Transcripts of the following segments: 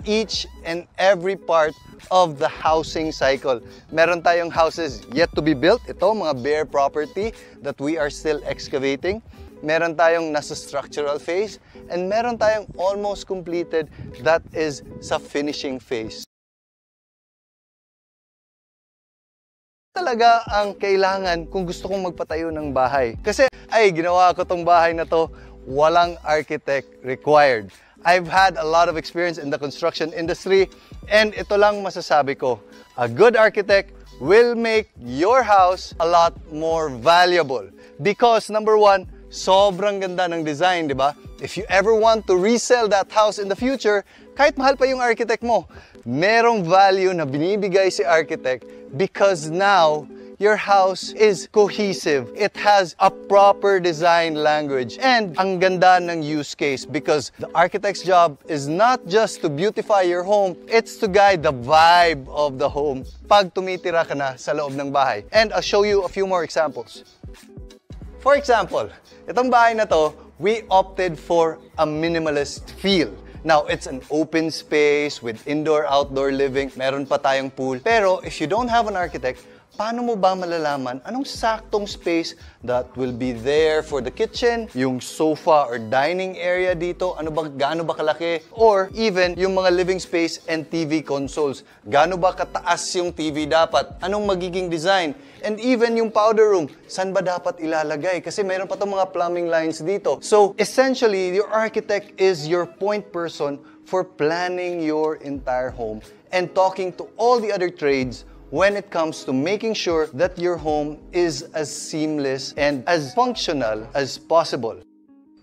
each and every part of the housing cycle. Meron tayong houses yet to be built. Ito, mga bare property that we are still excavating. Meron tayong nasa structural phase. And meron tayong almost completed that is sa finishing phase. Talaga ang kailangan kung gusto kong magpatayo ng bahay. Kasi, ay, ginawa ko tong bahay na to, walang architect required. I've had a lot of experience in the construction industry, and ito lang masasabi ko, a good architect will make your house a lot more valuable. Because number one, sobrang ganda ng design, di ba? If you ever want to resell that house in the future, kahit mahal pa yung architect mo, merong value na binibigay si architect because now your house is cohesive. It has a proper design language. And ang ganda ng use case because the architect's job is not just to beautify your home, it's to guide the vibe of the home pag tumitira ka na sa loob ng bahay. And I'll show you a few more examples. For example, itong bahay na to, we opted for a minimalist feel. Now, it's an open space with indoor-outdoor living. Meron pa tayong pool. Pero if you don't have an architect, paano mo ba malalaman anong saktong space that will be there for the kitchen, yung sofa or dining area dito, gaano ba kalaki, or even yung mga living space and TV consoles. Gaano ba kataas yung TV dapat? Anong magiging design? And even yung powder room, saan ba dapat ilalagay? Kasi mayroon pa itong mga plumbing lines dito. So, essentially, your architect is your point person for planning your entire home and talking to all the other trades when it comes to making sure that your home is as seamless and as functional as possible.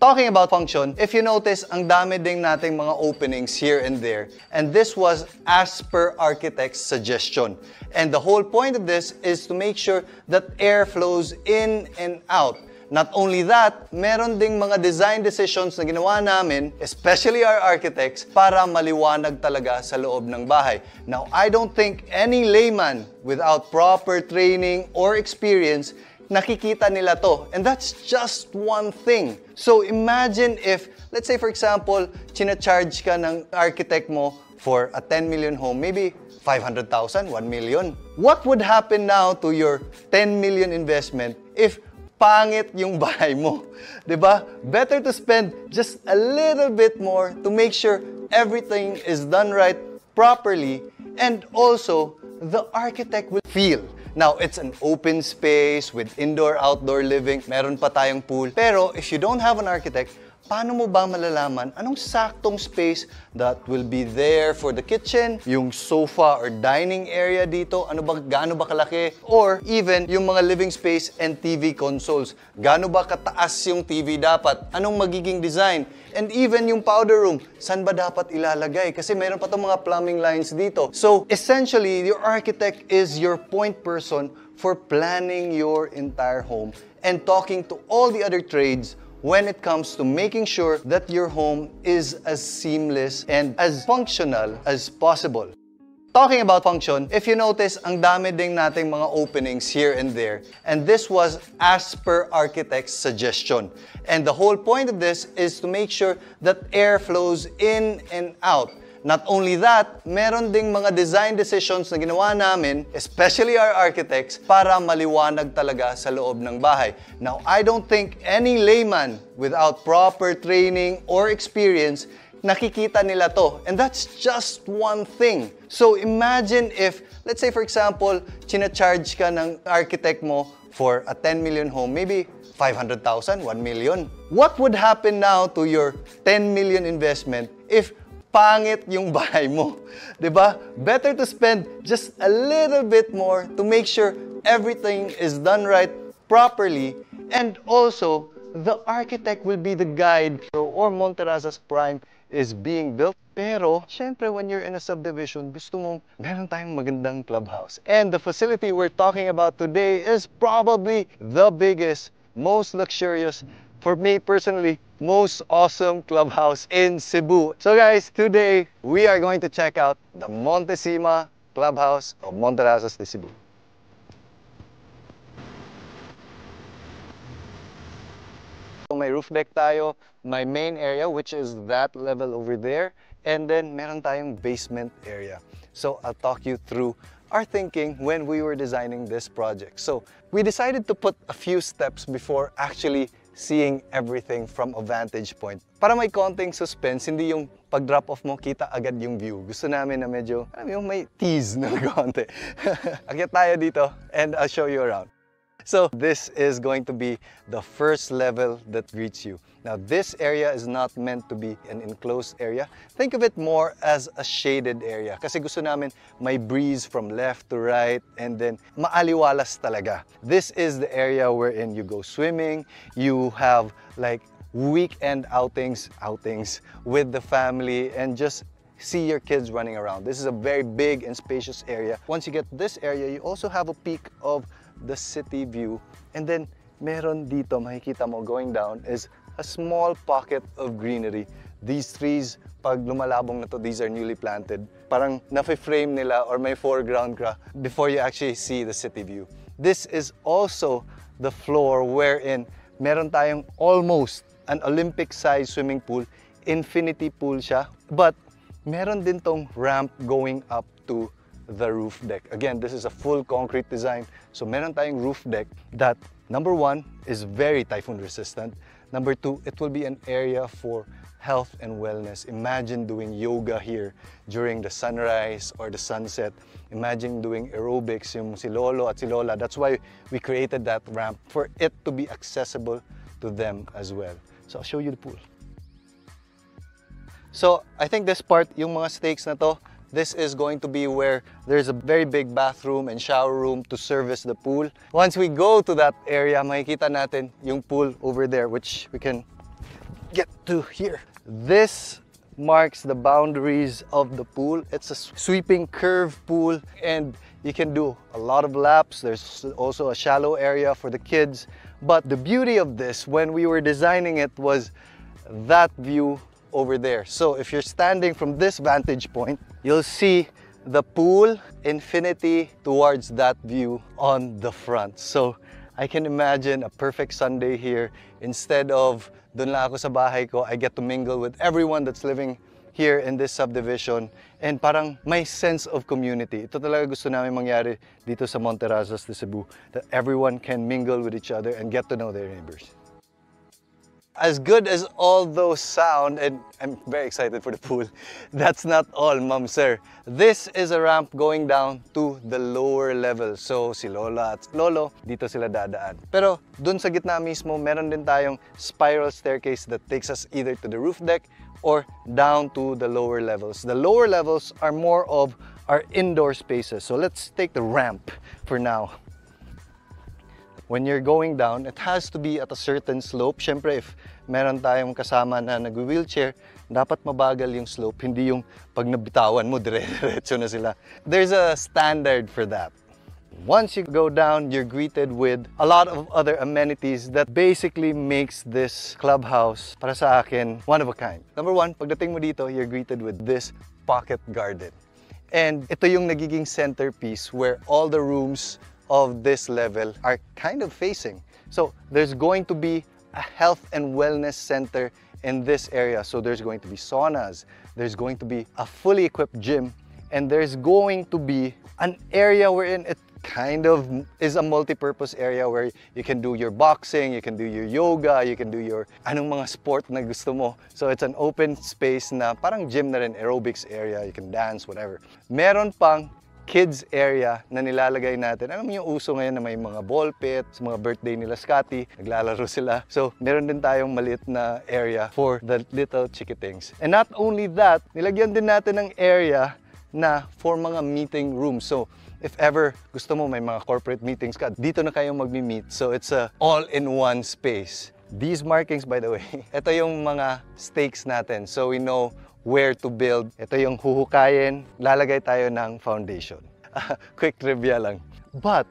Talking about function, if you notice, ang dami ding nating mga openings here and there. And this was as per architect's suggestion. And the whole point of this is to make sure that air flows in and out. Not only that, meron ding mga design decisions na ginawa namin, especially our architects, para maliwanag talaga sa loob ng bahay. Now, I don't think any layman without proper training or experience nakikita nila to. And that's just one thing. So imagine if, let's say for example, china-charge ka ng architect mo for a 10 million home, maybe 500,000, 1 million. What would happen now to your 10 million investment if pangit yung bahay mo? Diba? Better to spend just a little bit more to make sure everything is done right, properly, and also the architect will feel. Now, it's an open space with indoor-outdoor living. Meron pa tayong pool. Pero if you don't have an architect, paano mo ba malalaman anong saktong space that will be there for the kitchen, yung sofa or dining area dito, gaano ba kalaki, or even yung mga living space and TV consoles. Gaano ba kataas yung TV dapat? Anong magiging design? And even yung powder room, saan ba dapat ilalagay? Kasi meron pa itong mga plumbing lines dito. So, essentially, your architect is your point person for planning your entire home and talking to all the other trades when it comes to making sure that your home is as seamless and as functional as possible. Talking about function, if you notice, ang dami ding nating mga openings here and there. And this was as per architect's suggestion. And the whole point of this is to make sure that air flows in and out. Not only that, meron ding mga design decisions na ginawa namin, especially our architects, para maliwanag talaga sa loob ng bahay. Now, I don't think any layman without proper training or experience nakikita nila to. And that's just one thing. So imagine if, let's say for example, china-charge ka ng architect mo for a 10 million home, maybe 500,000, 1 million. What would happen now to your 10 million investment if pangit yung bahay mo? Diba? Better to spend just a little bit more to make sure everything is done right, properly, and also the architect will be the guide. Or Monterrazas Prime is being built. Pero, syempre, when you're in a subdivision, gusto mong meron tayong magandang clubhouse. And the facility we're talking about today is probably the biggest, most luxurious, for me personally, most awesome clubhouse in Cebu. So guys, today we are going to check out the Montezuma Clubhouse of Monterrazas de Cebu. My roof deck tayo, may main area which is that level over there, and then meron tayong basement area. So I'll talk you through our thinking when we were designing this project. So we decided to put a few steps before actually seeing everything from a vantage point. Para may konting suspense, hindi yung pag-drop off mo, kita agad yung view. Gusto namin na medyo, alam mo yung may tease na konti. Akyat tayo dito and I'll show you around. So this is going to be the first level that greets you. Now this area is not meant to be an enclosed area. Think of it more as a shaded area. Kasi gusto namin may breeze from left to right and then maaliwalas talaga. This is the area wherein you go swimming, you have like weekend outings with the family and just see your kids running around. This is a very big and spacious area. Once you get this area, you also have a peek of the city view, and then meron dito makikita mo going down is a small pocket of greenery. These trees, pag lumalabong na to, these are newly planted. Parang nafe-frame nila or may foreground ka before you actually see the city view. This is also the floor wherein meron tayong almost an Olympic-sized swimming pool. Infinity pool siya, but meron din tong ramp going up to the roof deck. Again, this is a full concrete design. So meron tayong roof deck that, number one, is very typhoon resistant. Number two, it will be an area for health and wellness. Imagine doing yoga here during the sunrise or the sunset. Imagine doing aerobics, yung si Lolo at si Lola. That's why we created that ramp, for it to be accessible to them as well. So I'll show you the pool. So I think this part, yung mga stakes na to, this is going to be where there's a very big bathroom and shower room to service the pool. Once we go to that area, makikita natin yung pool over there, which we can get to here. This marks the boundaries of the pool. It's a sweeping curve pool and you can do a lot of laps. There's also a shallow area for the kids. But the beauty of this, when we were designing it, was that view over there. So if you're standing from this vantage point, you'll see the pool infinity towards that view on the front. So I can imagine a perfect Sunday here. Instead of dun lang ako sa bahay ko, I get to mingle with everyone that's living here in this subdivision, and parang may sense of community. Ito talaga gusto namin mangyari dito sa Monterrazas de Cebu, that everyone can mingle with each other and get to know their neighbors. As good as all those sound, and I'm very excited for the pool, that's not all, ma'am, sir. This is a ramp going down to the lower level. So si Lola at Lolo, dito sila dadaan. Pero dun sa gitna mismo, meron din tayong spiral staircase that takes us either to the roof deck or down to the lower levels. The lower levels are more of our indoor spaces. So let's take the ramp for now. When you're going down, it has to be at a certain slope. Siyempre, if meron tayong kasama na nag-wheelchair, dapat mabagal yung slope, hindi yung pag nabitawan mo, dire-diretso na sila. There's a standard for that. Once you go down, you're greeted with a lot of other amenities that basically makes this clubhouse, para sa akin, one of a kind. Number one, pagdating mo dito, you're greeted with this pocket garden. And ito yung nagiging centerpiece where all the rooms of this level are kind of facing. So there's going to be a health and wellness center in this area. So there's going to be saunas, there's going to be a fully equipped gym, and there's going to be an area wherein it kind of is a multi-purpose area where you can do your boxing, you can do your yoga, you can do your anong mga sport na gusto mo. So it's an open space na parang gym na rin, aerobics area, you can dance, whatever. Meron pang kids area na nilalagay natin. Alam mo yung uso ngayon na may mga ball pit, sa mga birthday nila Scotty, naglalaro sila. So, meron din tayong maliit na area for the little chickitings. And not only that, nilagyan din natin ng area na for mga meeting rooms. So, if ever gusto mo may mga corporate meetings ka, dito na kayo magmi-meet. So, it's a all-in-one space. These markings, by the way, ito yung mga stakes natin. So, we know where to build. Ito yung huhukayin, lalagay tayo ng foundation. Quick trivia lang. But,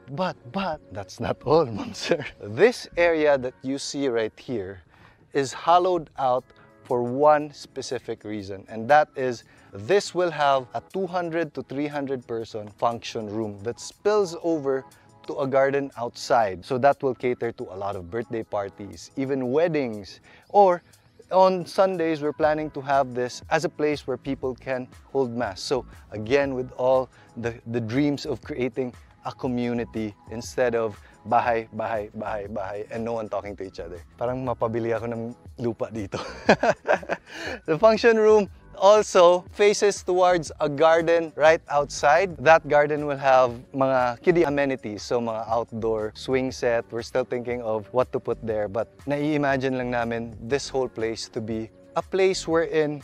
that's not all, ma'am, sir. This area that you see right here is hollowed out for one specific reason, and that is this will have a 200 to 300 person function room that spills over to a garden outside. So that will cater to a lot of birthday parties, even weddings. Or on Sundays, we're planning to have this as a place where people can hold mass. So again, with all the dreams of creating a community instead of bahay, bahay, bahay, bahay, and no one talking to each other. Parang mapabili ako ng lupa dito. The function room also faces towards a garden right outside. That garden will have mga kiddie amenities, so mga outdoor swing set. We're still thinking of what to put there, but nai-imagine lang namin this whole place to be a place wherein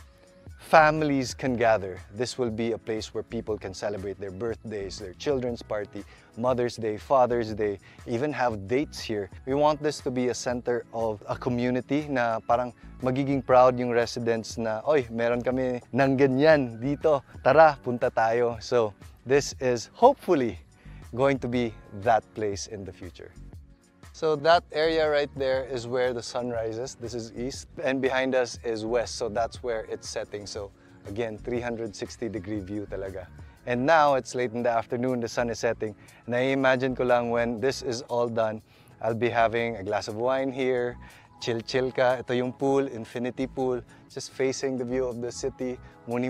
families can gather. This will be a place where people can celebrate their birthdays, their children's party, Mother's Day, Father's Day, even have dates here. We want this to be a center of a community na parang magiging proud yung residents na, oy, meron kami ng ganyan dito. Tara, punta tayo. So this is hopefully going to be that place in the future. So that area right there is where the sun rises. This is east, and behind us is west, so that's where it's setting. So again, 360-degree view talaga. And now it's late in the afternoon, the sun is setting. Nai-imagine ko lang when this is all done, I'll be having a glass of wine here, chill ka. Ito yung pool, infinity pool, just facing the view of the city. Muni